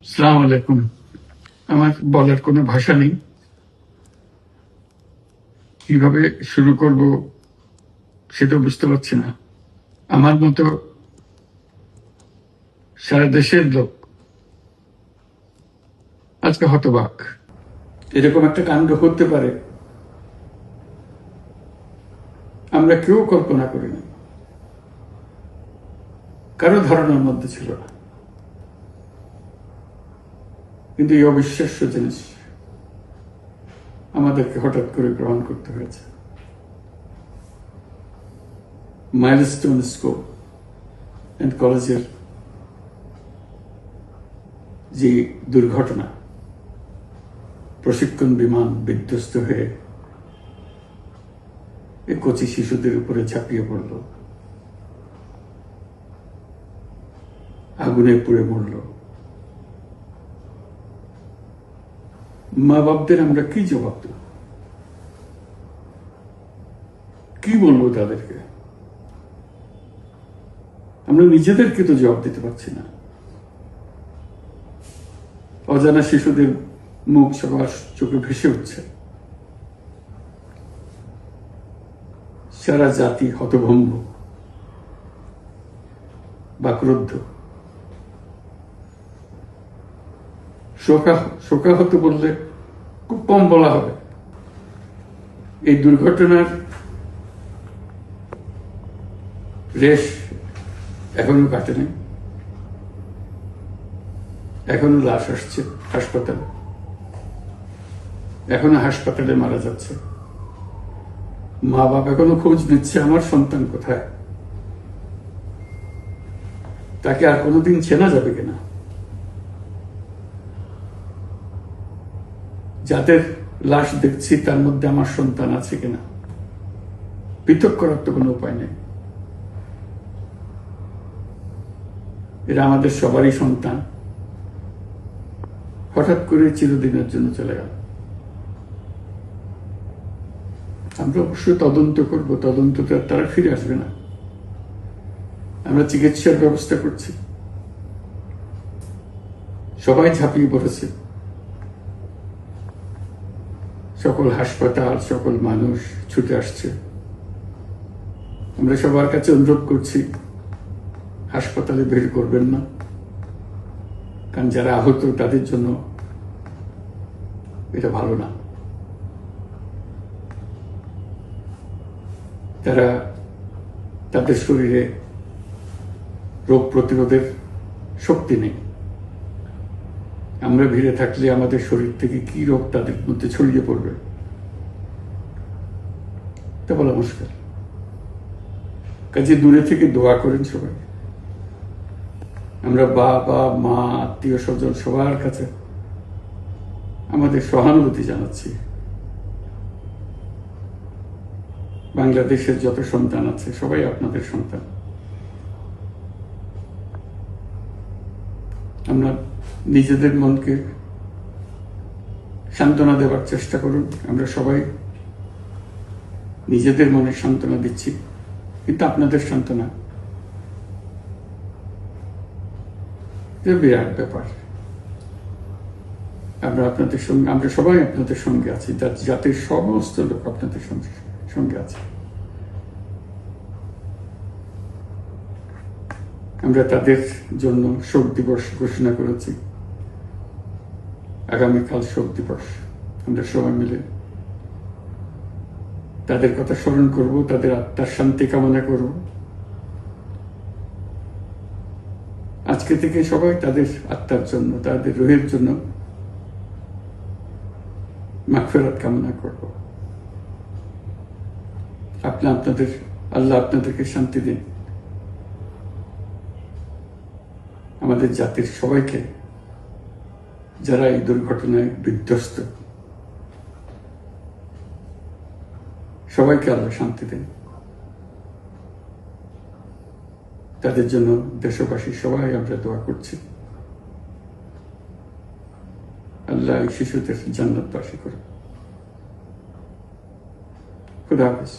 আসসালামু আলাইকুম। আমার বলার কোনো ভাষা নেই, কিভাবে শুরু করব সেটা বুঝতে পারছি না। আমার মতো সারা দেশের লোক আজকে হতবাক। এরকম একটা কাণ্ড হতে পারে আমরা কেউ কল্পনা করিনি, কারো ধারণার মধ্যে ছিল না। কিন্তু এই অবিশ্বাস্য জিনিস আমাদেরকে হঠাৎ করে গ্রহণ করতে হয়েছে। মাইলস্টোন স্কুল অ্যান্ড কলেজের যে দুর্ঘটনা, প্রশিক্ষণ বিমান বিধ্বস্ত হয়ে এই কচি শিশুদের উপরে ঝাঁপিয়ে পড়ল, আগুনে পুড়ে মরল। মা বাপদের আমরা কি জবাব দেব? কি বলবো তাদেরকে? আমরা নিজেদেরকে তো জবাব দিতে পারছি না। অজানা শিশুদের মুখ সবার চোখে ভেসে উঠছে। সারা জাতি হতভম্ব বা ক্রুদ্ধ। শোকাহত বললে খুব কম বলা হবে। এই দুর্ঘটনার রেশ এখনো কাটেনি। এখনো লাশ আসছে হাসপাতালে, এখনো হাসপাতালে মারা যাচ্ছে। মা বাবা এখনো খোঁজ নিচ্ছে আমার সন্তান কোথায়, তাকে আর কোনোদিন চেনা যাবে কিনা। যাদের লাশ দেখছি তার মধ্যে আমার সন্তান আছে কিনা পৃথক করার তো কোনো উপায় নেই। এরা আমাদের সবারই সন্তান, হঠাৎ করে চিরদিনের জন্য চলে গেল। আমরা অবশ্যই তদন্ত করব, তদন্ততে তারা ফিরে আসবে না। আমরা চিকিৎসার ব্যবস্থা করছি, সবাই ঝাঁপিয়ে পড়েছে। সকল হাসপাতাল, সকল মানুষ ছুটে আসছে। আমরা সবার কাছে অনুরোধ করছি, হাসপাতালে ভিড় করবেন না, কারণ যারা আহত তাদের জন্য এটা ভালো না। তারা তাদের শরীরে রোগ প্রতিরোধের শক্তি নেই। আমরা ভিড়ে থাকলে আমাদের শরীর থেকে কি রোগ তাদের মধ্যে ছড়িয়ে পড়বে তা বলা মুশকিল। কাজে দূরে থেকে দোয়া করেন সবাই। আমরা বাবা মা আত্মীয় স্বজন সবার কাছে আমাদের সহানুভূতি জানাচ্ছি। বাংলাদেশের যত সন্তান আছে সবাই আপনাদের সন্তান। আমরা নিজেদের মনকে সান্ত্বনা দেওয়ার চেষ্টা করুন। আমরা সবাই নিজেদের মনে সান্ত্বনা দিচ্ছি, কিন্তু আপনাদের সান্ত্বনা বিরাট ব্যাপার। আমরা সবাই আপনাদের সঙ্গে আছি, জাতির সমস্ত লোক আপনাদের সঙ্গে আছে। আমরা তাদের জন্য শোক দিবস ঘোষণা করেছি। আগামীকাল শোক দিবস। আমরা সবাই মিলে তাদের কথা স্মরণ করব, তাদের আত্মার শান্তি কামনা করব। আজকে থেকে সবাই তাদের আত্মার জন্য, তাদের রুহের জন্য মাগফিরাত কামনা করব। আল্লাহ আপনাদেরকে শান্তি দিন। আমাদের জাতির সবাইকে, যারা এই দুর্ঘটনায় বিধ্বস্ত, সবাইকে আল্লাহ শান্তি দেন। তাদের জন্য দেশবাসী সবাই আমরা দোয়া করছি। আল্লাহ এই শিশুদের জান্নাতবাসী করুন। খুদা হাফেজ।